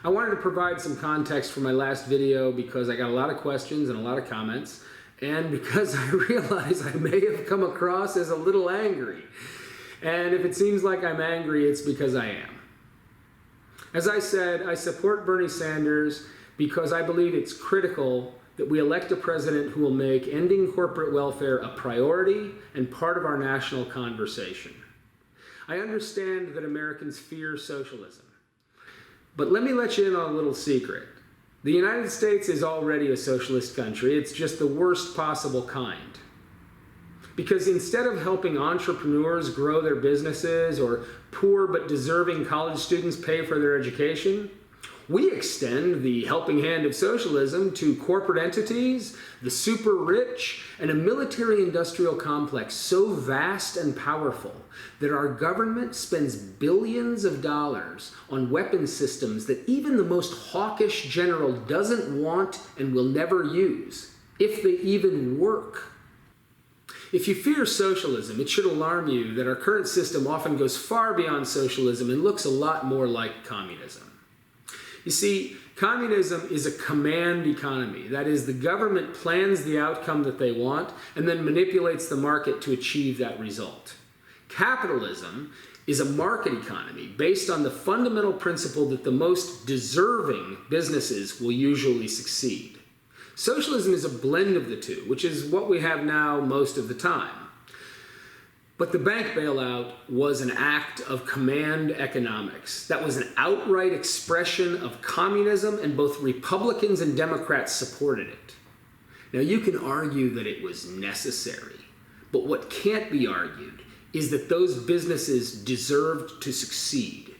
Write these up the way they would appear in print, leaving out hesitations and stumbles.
I wanted to provide some context for my last video because I got a lot of questions and a lot of comments, and because I realize I may have come across as a little angry. And if it seems like I'm angry, it's because I am. As I said, I support Bernie Sanders because I believe it's critical that we elect a president who will make ending corporate welfare a priority and part of our national conversation. I understand that Americans fear socialism. But let me let you in on a little secret. The United States is already a socialist country. It's just the worst possible kind. Because instead of helping entrepreneurs grow their businesses or poor but deserving college students pay for their education, we extend the helping hand of socialism to corporate entities, the super rich, and a military-industrial complex so vast and powerful that our government spends billions of dollars on weapon systems that even the most hawkish general doesn't want and will never use, if they even work. If you fear socialism, it should alarm you that our current system often goes far beyond socialism and looks a lot more like communism. You see, communism is a command economy. That is, the government plans the outcome that they want and then manipulates the market to achieve that result. Capitalism is a market economy based on the fundamental principle that the most deserving businesses will usually succeed. Socialism is a blend of the two, which is what we have now most of the time. But the bank bailout was an act of command economics. That was an outright expression of communism, and both Republicans and Democrats supported it. Now, you can argue that it was necessary, but what can't be argued is that those businesses deserved to succeed.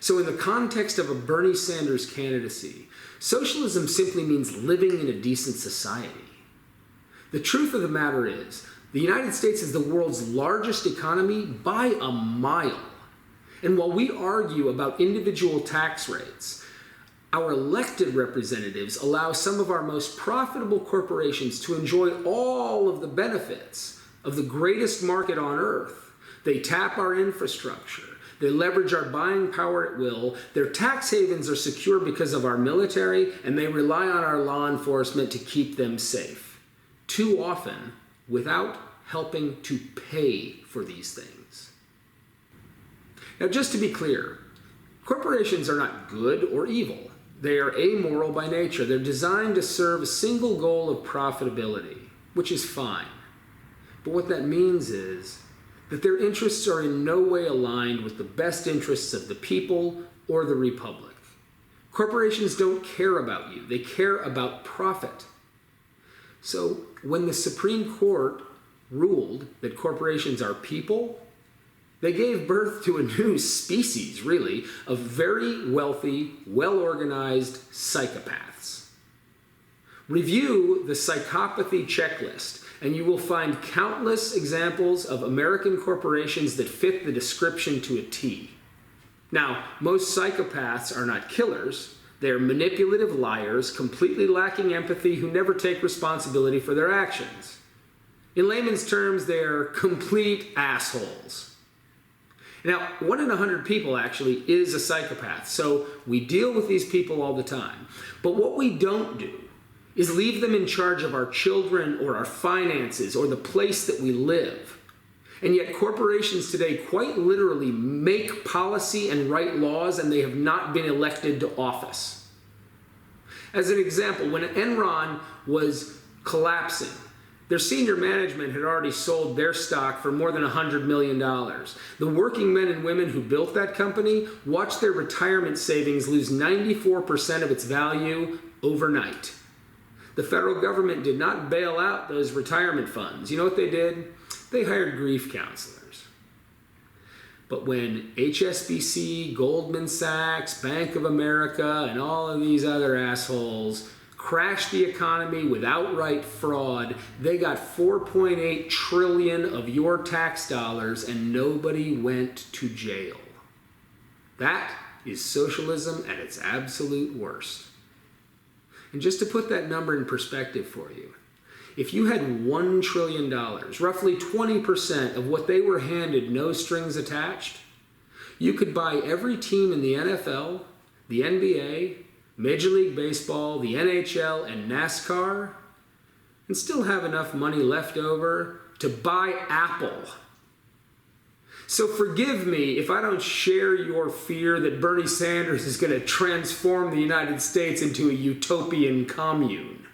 So in the context of a Bernie Sanders candidacy, socialism simply means living in a decent society. The truth of the matter is, the United States is the world's largest economy by a mile. And while we argue about individual tax rates, our elected representatives allow some of our most profitable corporations to enjoy all of the benefits of the greatest market on earth. They tap our infrastructure. They leverage our buying power at will. Their tax havens are secure because of our military, and they rely on our law enforcement to keep them safe. Too often, without helping to pay for these things. Now, just to be clear, corporations are not good or evil. They are amoral by nature. They're designed to serve a single goal of profitability, which is fine. But what that means is that their interests are in no way aligned with the best interests of the people or the republic. Corporations don't care about you. They care about profit. So when the Supreme Court ruled that corporations are people, they gave birth to a new species, really, of very wealthy, well-organized psychopaths. Review the psychopathy checklist, and you will find countless examples of American corporations that fit the description to a T. Now, most psychopaths are not killers. They're manipulative liars, completely lacking empathy, who never take responsibility for their actions. In layman's terms, they're complete assholes. Now, 1 in 100 people actually is a psychopath, so we deal with these people all the time. But what we don't do is leave them in charge of our children or our finances or the place that we live. And yet corporations today quite literally make policy and write laws, and they have not been elected to office. As an example, when Enron was collapsing, their senior management had already sold their stock for more than $100 million. The working men and women who built that company watched their retirement savings lose 94% of its value overnight. The federal government did not bail out those retirement funds. You know what they did? They hired grief counselors. But when HSBC, Goldman Sachs, Bank of America, and all of these other assholes crashed the economy with outright fraud, they got $4.8 trillion of your tax dollars and nobody went to jail. That is socialism at its absolute worst. And just to put that number in perspective for you, if you had $1 trillion, roughly 20% of what they were handed, no strings attached, you could buy every team in the NFL, the NBA, Major League Baseball, the NHL, and NASCAR, and still have enough money left over to buy Apple. So forgive me if I don't share your fear that Bernie Sanders is going to transform the United States into a utopian commune.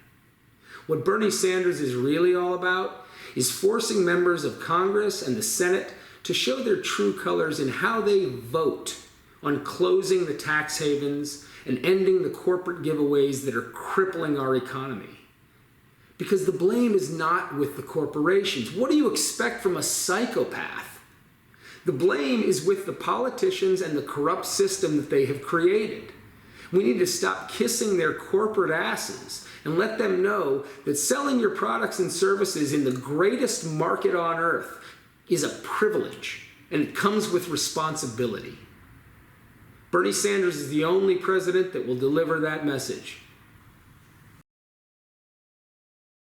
What Bernie Sanders is really all about is forcing members of Congress and the Senate to show their true colors in how they vote on closing the tax havens and ending the corporate giveaways that are crippling our economy. Because the blame is not with the corporations. What do you expect from a psychopath? The blame is with the politicians and the corrupt system that they have created. We need to stop kissing their corporate asses and let them know that selling your products and services in the greatest market on earth is a privilege, and it comes with responsibility. Bernie Sanders is the only president that will deliver that message.